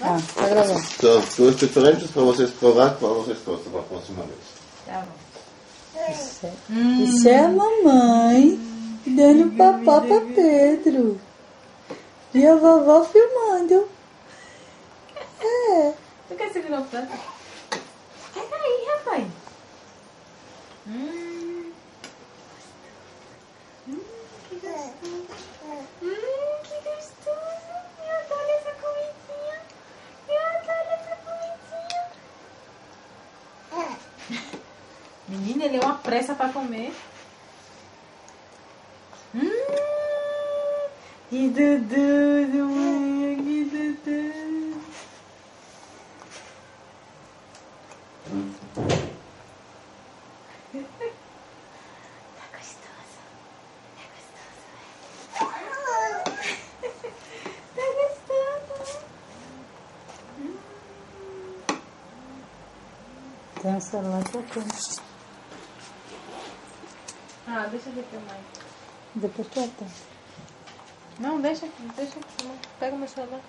Ah, tá gravando. São duas diferentes para vocês provar qual vocês gostam para a próxima vez. Tá bom. Isso é a mamãe dando papá pra Pedro. E a vovó filmando. É. Tu quer seguir no prato? Pega aí, rapaz. Que gostoso. Que gostoso. Eu adoro essa comidinha. Eu adoro essa comidinha. Menina, ele é uma pressa pra comer. Que dudu, mãe, que dudu. Tá gostoso. Tá gostoso. Tá gostoso. Tem um celular tocando. Ah, deixa eu ver filmar. Depois tu atende. Não, deixa aqui. Pega o meu celular.